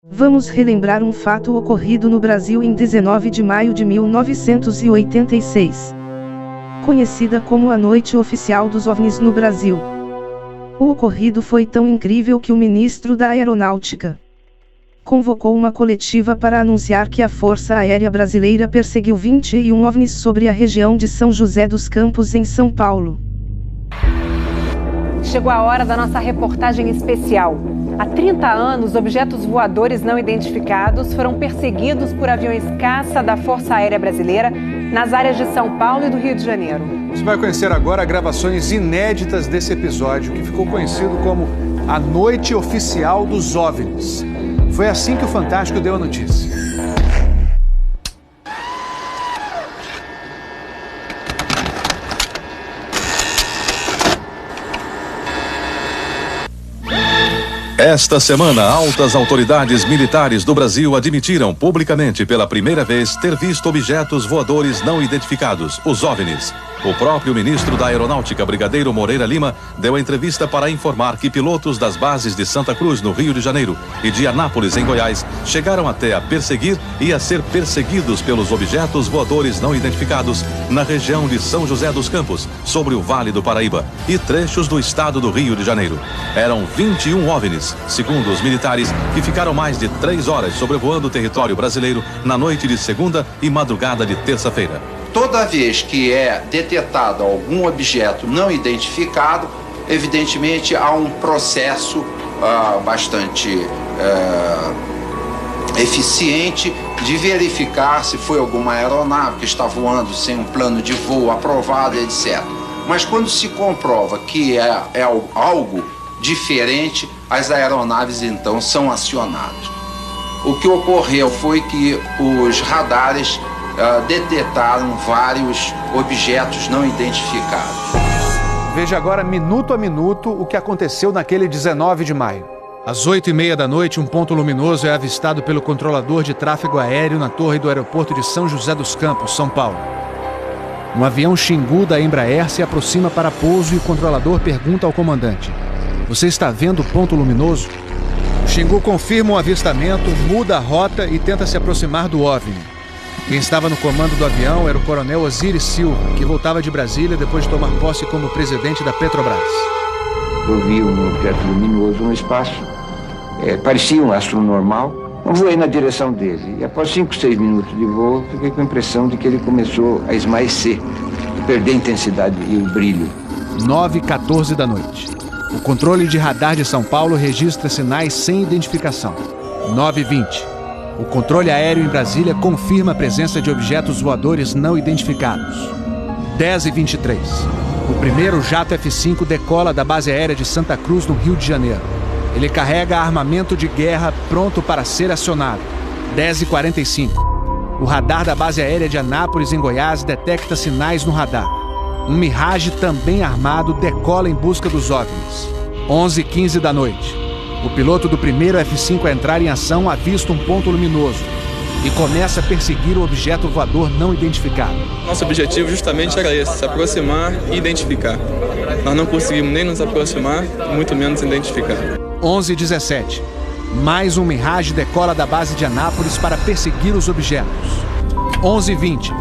Vamos relembrar um fato ocorrido no Brasil em 19 de maio de 1986. Conhecida como a Noite Oficial dos OVNIs no Brasil. O ocorrido foi tão incrível que o ministro da Aeronáutica convocou uma coletiva para anunciar que a Força Aérea Brasileira perseguiu 21 OVNIs sobre a região de São José dos Campos, em São Paulo. Chegou a hora da nossa reportagem especial. Há 30 anos, objetos voadores não identificados foram perseguidos por aviões caça da Força Aérea Brasileira nas áreas de São Paulo e do Rio de Janeiro. Você vai conhecer agora gravações inéditas desse episódio, que ficou conhecido como a Noite Oficial dos OVNIs. Foi assim que o Fantástico deu a notícia. Esta semana, altas autoridades militares do Brasil admitiram publicamente pela primeira vez ter visto objetos voadores não identificados, os OVNIs. O próprio ministro da Aeronáutica, Brigadeiro Moreira Lima, deu a entrevista para informar que pilotos das bases de Santa Cruz, no Rio de Janeiro, e de Anápolis, em Goiás, chegaram até a perseguir e a ser perseguidos pelos objetos voadores não identificados na região de São José dos Campos, sobre o Vale do Paraíba, e trechos do estado do Rio de Janeiro. Eram 21 OVNIs, segundo os militares, que ficaram mais de 3 horas sobrevoando o território brasileiro na noite de segunda e madrugada de terça-feira. Toda vez que é detectado algum objeto não identificado, evidentemente há um processo bastante eficiente de verificar se foi alguma aeronave que está voando sem um plano de voo aprovado, etc. Mas quando se comprova que é algo diferente, as aeronaves então são acionadas. O que ocorreu foi que os radares detectaram vários objetos não identificados. Veja agora, minuto a minuto, o que aconteceu naquele 19 de maio. Às 8h30 da noite, um ponto luminoso é avistado pelo controlador de tráfego aéreo na torre do aeroporto de São José dos Campos, São Paulo. Um avião Xingu da Embraer se aproxima para pouso e o controlador pergunta ao comandante: "Você está vendo o ponto luminoso?" O Xingu confirma o avistamento, muda a rota e tenta se aproximar do OVNI. Quem estava no comando do avião era o coronel Osiris Silva, que voltava de Brasília depois de tomar posse como presidente da Petrobras. Eu vi um objeto luminoso no espaço, parecia um astro normal. Eu voei na direção dele e após 5, 6 minutos de voo, fiquei com a impressão de que ele começou a esmaecer e perder a intensidade e o brilho. 9h14 da noite. O controle de radar de São Paulo registra sinais sem identificação. 9h20. O controle aéreo em Brasília confirma a presença de objetos voadores não identificados. 10h23. O primeiro jato F-5 decola da base aérea de Santa Cruz, no Rio de Janeiro. Ele carrega armamento de guerra pronto para ser acionado. 10h45. O radar da base aérea de Anápolis, em Goiás, detecta sinais no radar. Um Mirage também armado decola em busca dos OVNIs. 11h15 da noite. O piloto do primeiro F-5 a entrar em ação avista um ponto luminoso e começa a perseguir o objeto voador não identificado. Nosso objetivo justamente era esse, se aproximar e identificar. Nós não conseguimos nem nos aproximar, muito menos identificar. 11h17. Mais um Mirage decola da base de Anápolis para perseguir os objetos. 11h20.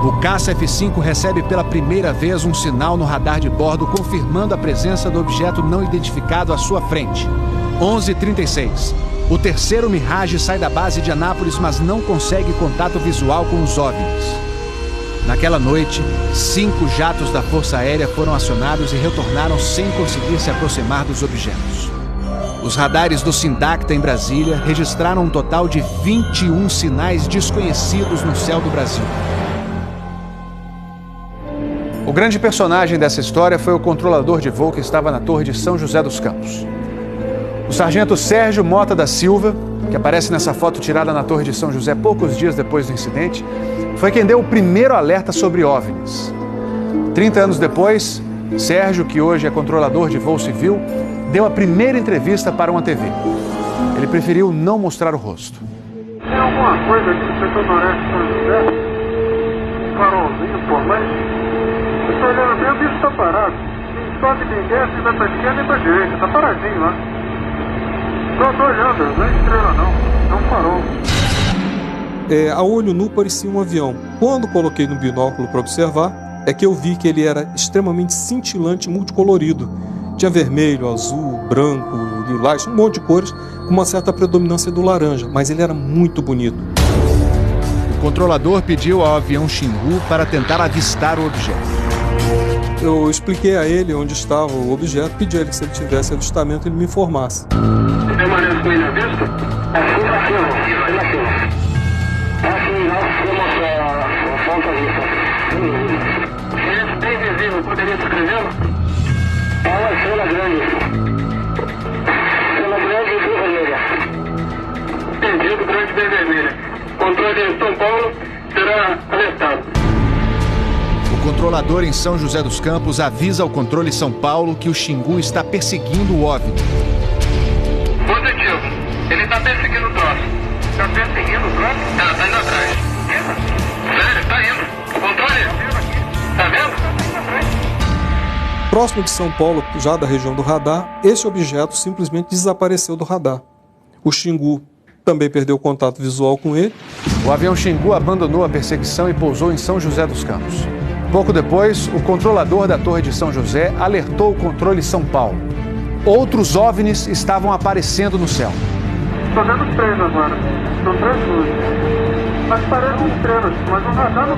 O caça F-5 recebe pela primeira vez um sinal no radar de bordo confirmando a presença do objeto não identificado à sua frente. 11h36. O terceiro Mirage sai da base de Anápolis, mas não consegue contato visual com os OVNIs. Naquela noite, 5 jatos da Força Aérea foram acionados e retornaram sem conseguir se aproximar dos objetos. Os radares do Sindacta em Brasília registraram um total de 21 sinais desconhecidos no céu do Brasil. O grande personagem dessa história foi o controlador de voo que estava na torre de São José dos Campos. O sargento Sérgio Mota da Silva, que aparece nessa foto tirada na torre de São José poucos dias depois do incidente, foi quem deu o primeiro alerta sobre OVNIs. 30 anos depois, Sérgio, que hoje é controlador de voo civil, deu a primeira entrevista para uma TV. Ele preferiu não mostrar o rosto. Tem alguma coisa aqui no setor noreste de São José? Um farolzinho, pô, mas... eu estou olhando bem, o bicho está parado. Quem sobe, quem desce, vai para a esquerda e para a direita. Está paradinho lá. Estou olhando, não é estrela não. É A olho nu parecia um avião. Quando coloquei no binóculo para observar, é que eu vi que ele era extremamente cintilante e multicolorido. Tinha vermelho, azul, branco, lilás, um monte de cores, com uma certa predominância do laranja, mas ele era muito bonito. O controlador pediu ao avião Xingu para tentar avistar o objeto. Eu expliquei a ele onde estava o objeto, pedi a ele que se ele tivesse avistamento, ele me informasse. Permanece com ele à vista? Assim, não ponta vista. Esse bem visível, poderia descrevê-lo? É uma estrela grande. Estrela grande e bem vermelha. Entendido, grande e bem vermelha. Controle de São Paulo será alertado. O controlador em São José dos Campos avisa ao controle São Paulo que o Xingu está perseguindo o OVNI. Positivo. Ele está perseguindo o troço. Está perseguindo o troço? Tá indo atrás. Sério, tá indo. Controle. Tá vendo? Próximo de São Paulo, já da região do radar, esse objeto simplesmente desapareceu do radar. O Xingu também perdeu contato visual com ele. O avião Xingu abandonou a perseguição e pousou em São José dos Campos. Pouco depois, o controlador da Torre de São José alertou o controle São Paulo. Outros OVNIs estavam aparecendo no céu. Estou vendo 3 agora. São 3 luzes. Mas parecem estrelas. Mas o radar não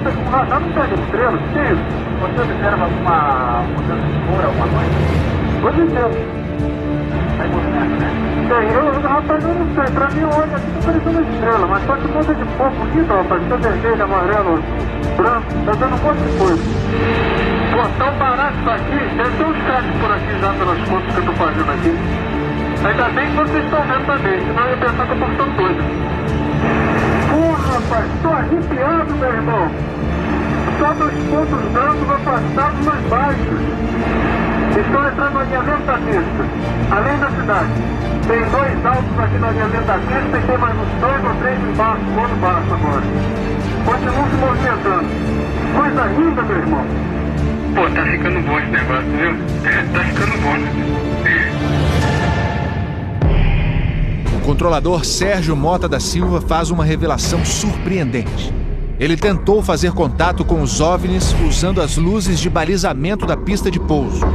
pega estrelas. O que é isso? Você observa alguma mudança de cor, alguma coisa? Hoje inteiro. Aí movimento, né? Rapaz, eu não sei. Pra mim, olha, aqui tá parecendo uma estrela. Mas só que muda de cor bonita, rapaz. Tá vermelho, amarelo, azul, branco. Tá dando um monte de coisa. Pô, tão barato isso aqui. Deve ter uns cracks por aqui já pelas contas que eu tô fazendo aqui. Ainda bem que vocês estão vendo também. Senão eu ia pensar que eu tô ficando doido. Porra, rapaz. Tô arrepiado, meu irmão. Só 2 pontos brancos afastados mais baixos. Estão entrando no alinhamento da pista, além da cidade. Tem 2 altos aqui no alinhamento da pista e tem mais uns 2 ou 3 embaixo, do outro baixo agora. Continuam se movimentando. Coisa linda, meu irmão. Pô, tá ficando bom esse negócio, viu? Tá ficando bom. O controlador Sérgio Mota da Silva faz uma revelação surpreendente. Ele tentou fazer contato com os OVNIs usando as luzes de balizamento da pista de pouso.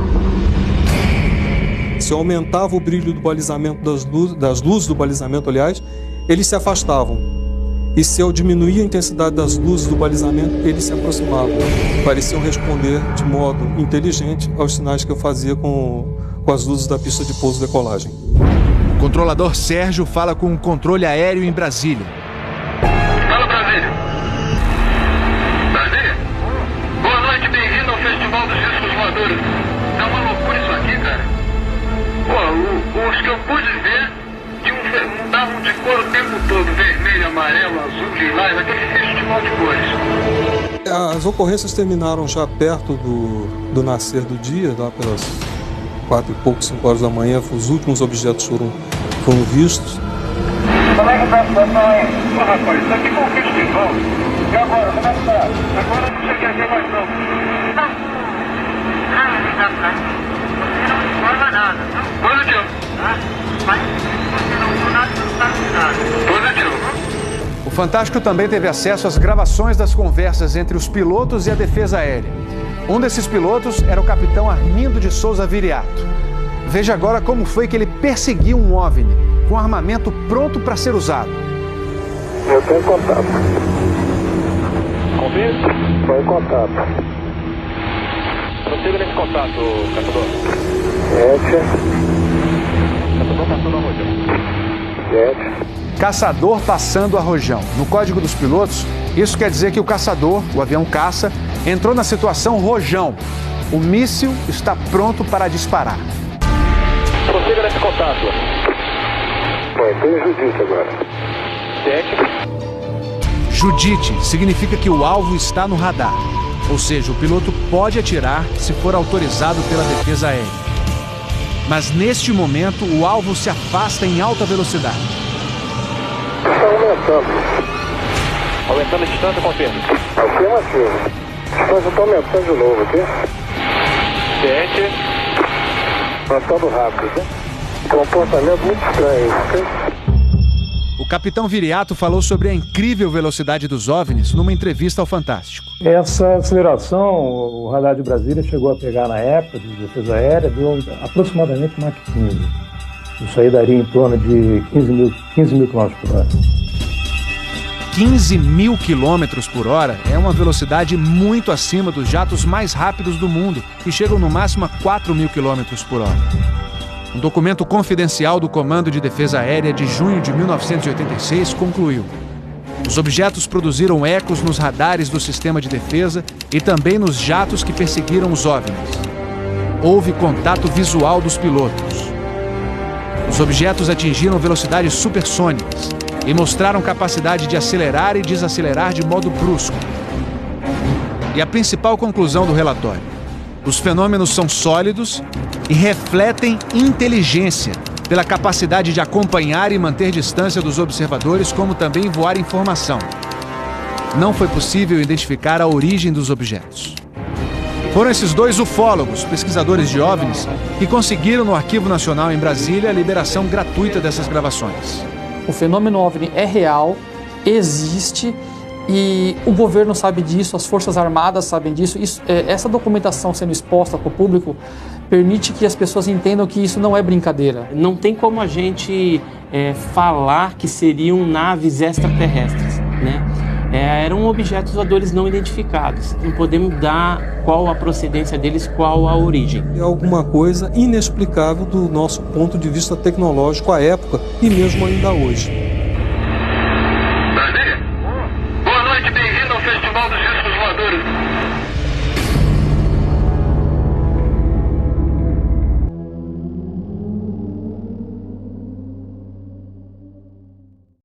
Se eu aumentava o brilho do balizamento das luzes do balizamento, aliás, eles se afastavam. E se eu diminuía a intensidade das luzes do balizamento, eles se aproximavam. Pareciam responder de modo inteligente aos sinais que eu fazia com as luzes da pista de pouso e decolagem. O controlador Sérgio fala com o controle aéreo em Brasília. Fala, Brasília. Brasília? Boa noite, bem-vindo ao Festival dos Discos Voadores. É uma loucura isso aqui, cara. Pô, os que eu pude ver mudavam de cor o tempo todo. Vermelho, amarelo, azul, lilás, aquele festival de cores. As ocorrências terminaram já perto do nascer do dia, lá pelas 4 e pouco, 5 horas da manhã. Os últimos objetos foram vistos. Como é que tá a situação aí? Ô, rapaz, isso aqui foi um festival. E agora, como é que tá? Agora não sei o que é mais não. Não informa nada. Positivo. Mas você não viu nada, não sabe nada. Positivo. O Fantástico também teve acesso às gravações das conversas entre os pilotos e a defesa aérea. Um desses pilotos era o capitão Armindo de Souza Viriato. Veja agora como foi que ele perseguiu um OVNI com armamento pronto para ser usado. Eu tenho contato. Confirma? Estou em contato. Prossiga nesse contato, caçador. 7. Caçador passando a Rojão. 7. Caçador passando a Rojão. No código dos pilotos, isso quer dizer que o caçador, o avião caça, entrou na situação Rojão. O míssil está pronto para disparar. Prossiga nesse contato. Bom, tem Judite agora. 7. Judite significa que o alvo está no radar. Ou seja, o piloto pode atirar se for autorizado pela defesa aérea. Mas neste momento, o alvo se afasta em alta velocidade. Está aumentando. Aumentando a distância, confirma. Afirmativo. A distância está aumentando de novo aqui. 7. Aumentando rápido, né? Comportamento muito estranho, ok? O capitão Viriato falou sobre a incrível velocidade dos OVNIs numa entrevista ao Fantástico. Essa aceleração, o radar de Brasília chegou a pegar na época de defesa aérea, deu aproximadamente Mach 15. Isso aí daria em torno de 15 mil km por hora. 15 mil quilômetros por hora é uma velocidade muito acima dos jatos mais rápidos do mundo, que chegam no máximo a 4 mil quilômetros por hora. Um documento confidencial do Comando de Defesa Aérea de junho de 1986 concluiu: os objetos produziram ecos nos radares do sistema de defesa e também nos jatos que perseguiram os OVNIs. Houve contato visual dos pilotos. Os objetos atingiram velocidades supersônicas e mostraram capacidade de acelerar e desacelerar de modo brusco. E a principal conclusão do relatório: os fenômenos são sólidos e refletem inteligência pela capacidade de acompanhar e manter distância dos observadores, como também voar informação. Não foi possível identificar a origem dos objetos. Foram esses dois ufólogos, pesquisadores de OVNIs, que conseguiram no Arquivo Nacional em Brasília a liberação gratuita dessas gravações. O fenômeno OVNI é real, existe, e o governo sabe disso, as Forças Armadas sabem disso. Essa documentação sendo exposta para o público permite que as pessoas entendam que isso não é brincadeira. Não tem como a gente falar que seriam naves extraterrestres, né? Eram objetos voadores não identificados. Não podemos dar qual a procedência deles, qual a origem. É alguma coisa inexplicável do nosso ponto de vista tecnológico à época e mesmo ainda hoje.